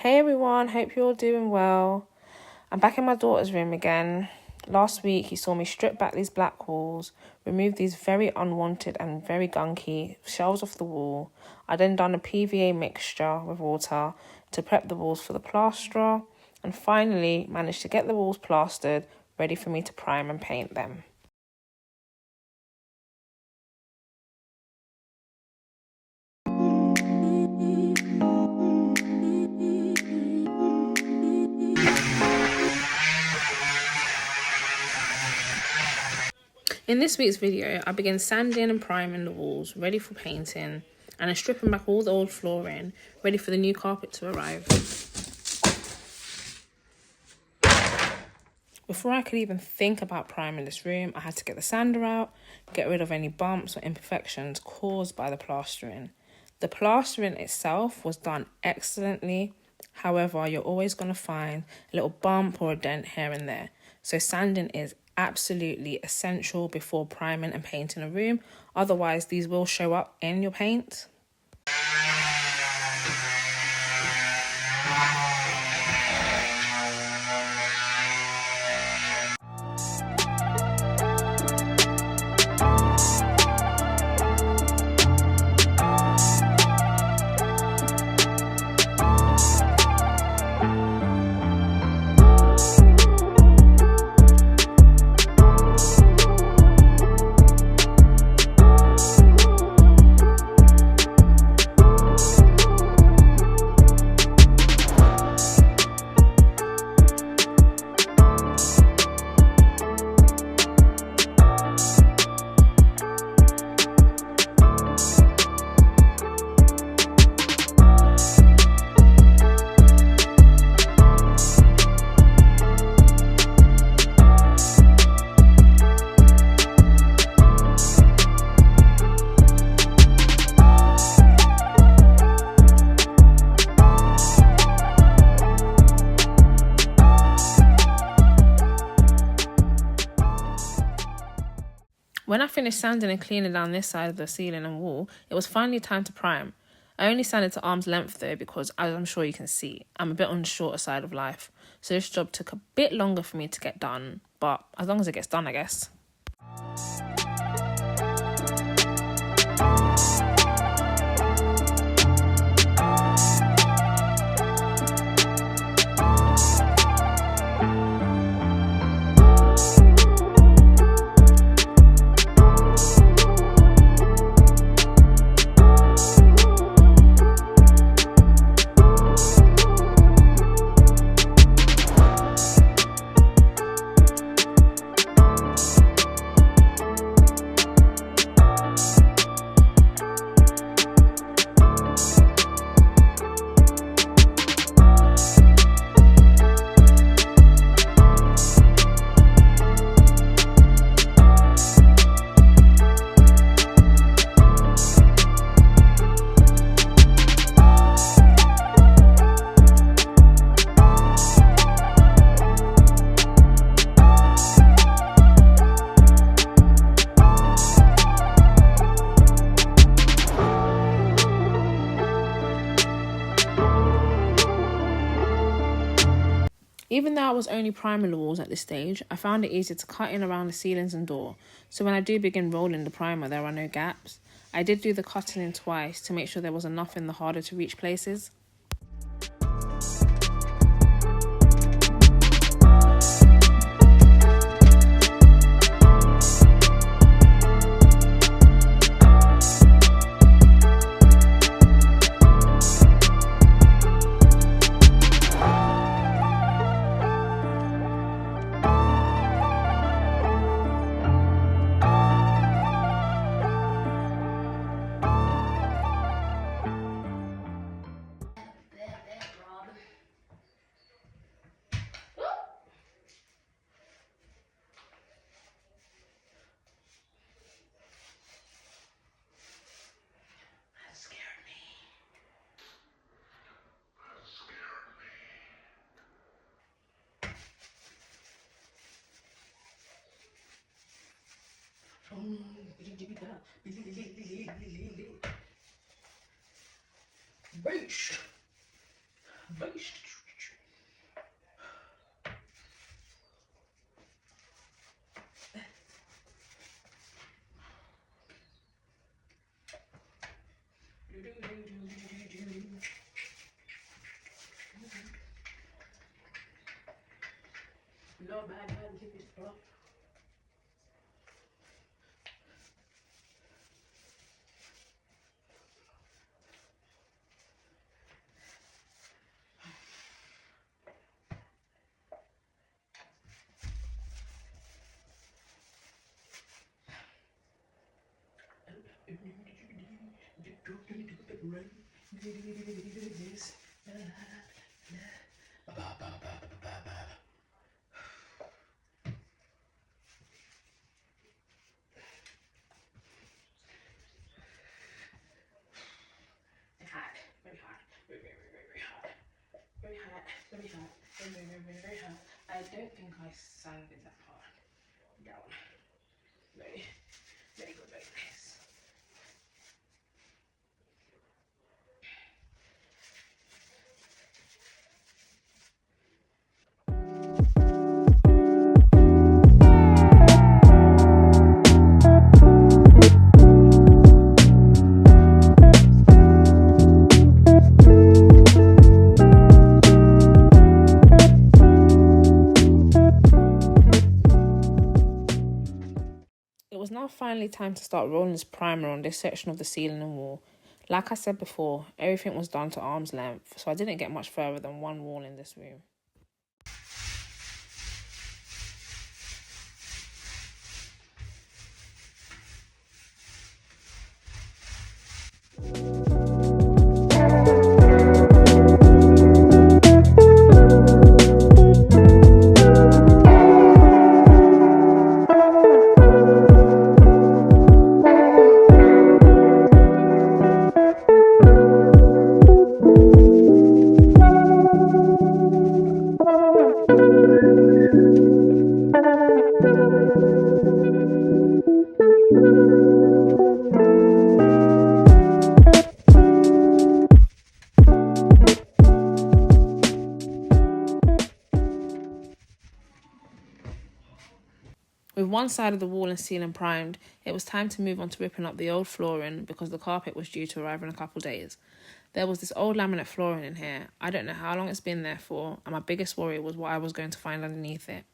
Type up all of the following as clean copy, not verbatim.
Hey everyone, hope you're all doing well. I'm back in my daughter's room again. Last week he saw me strip back these black walls, remove these very unwanted and very gunky shelves off the wall. I then done a PVA mixture with water to prep the walls for the plasterer, and finally managed to get the walls plastered, ready for me to prime and paint them. In this week's video, I began sanding and priming the walls, ready for painting, and then stripping back all the old flooring, ready for the new carpet to arrive. Before I could even think about priming this room, I had to get the sander out, get rid of any bumps or imperfections caused by the plastering. The plastering itself was done excellently. However, you're always going to find a little bump or a dent here and there. So sanding is absolutely essential before priming and painting a room. Otherwise, these will show up in your paint. When I finished sanding and cleaning down this side of the ceiling and wall, it was finally time to prime. I only sanded to arm's length though because, as I'm sure you can see, I'm a bit on the shorter side of life. So this job took a bit longer for me to get done, but as long as it gets done, I guess. Even though I was only priming the walls at this stage, I found it easier to cut in around the ceilings and door, so when I do begin rolling the primer there are no gaps. I did do the cutting in twice to make sure there was enough in the harder to reach places. Beast. Beast. No bad, keep it up. Hot, very hot, very hot, very hot, very hot, very hot. I don't think I sanded that part down. Very, very good, very nice. It was now finally time to start rolling this primer on this section of the ceiling and wall. Like I said before, everything was done to arm's length, so I didn't get much further than one wall in this room. With one side of the wall and ceiling primed, it was time to move on to ripping up the old flooring because the carpet was due to arrive in a couple days. There was this old laminate flooring in here. I don't know how long it's been there for, and my biggest worry was what I was going to find underneath it.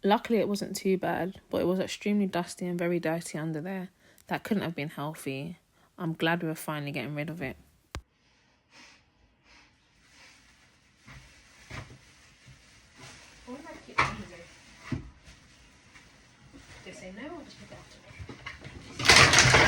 Luckily, it wasn't too bad, but it was extremely dusty and very dirty under there. That couldn't have been healthy. I'm glad we were finally getting rid of it. What if I keep it? They say no, I'll just put it after me.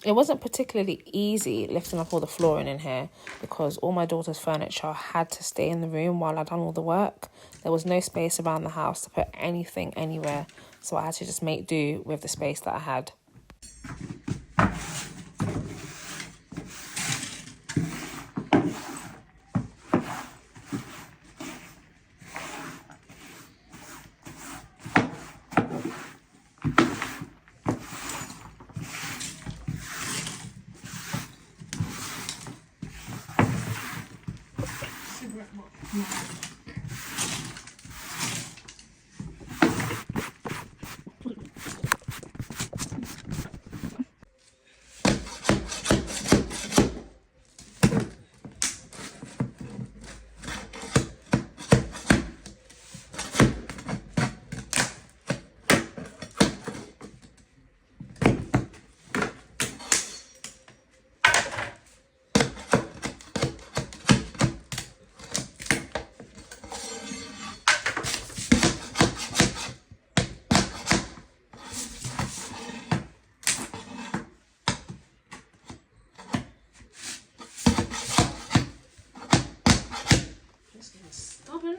It wasn't particularly easy lifting up all the flooring in here because all my daughter's furniture had to stay in the room while I'd done all the work. There was no space around the house to put anything anywhere, so I had to just make do with the space that I had. Stubborn.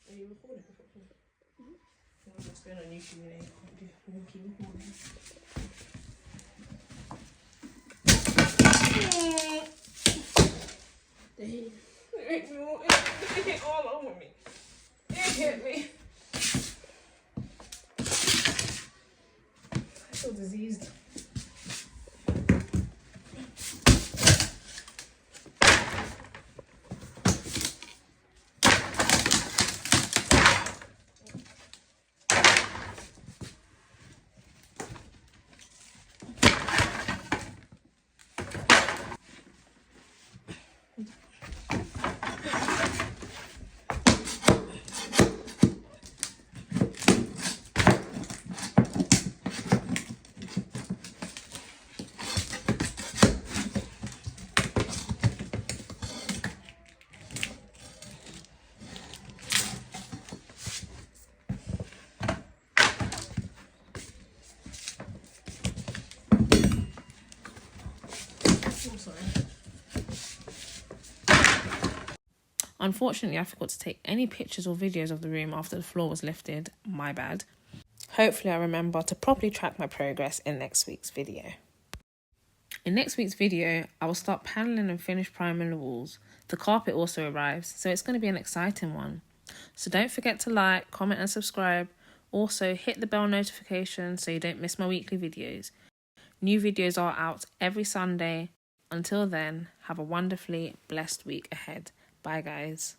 Are you recording? I'm just going on YouTube and I can't do wonky recording. It hit all over me. It hit me. I feel diseased. Unfortunately, I forgot to take any pictures or videos of the room after the floor was lifted. My bad. Hopefully I remember to properly track my progress in next week's video. In next week's video, I will start paneling and finish priming the walls. The carpet also arrives, so it's going to be an exciting one. So don't forget to like, comment and subscribe. Also hit the bell notification so you don't miss my weekly videos. New videos are out every Sunday. Until then, have a wonderfully blessed week ahead. Bye guys.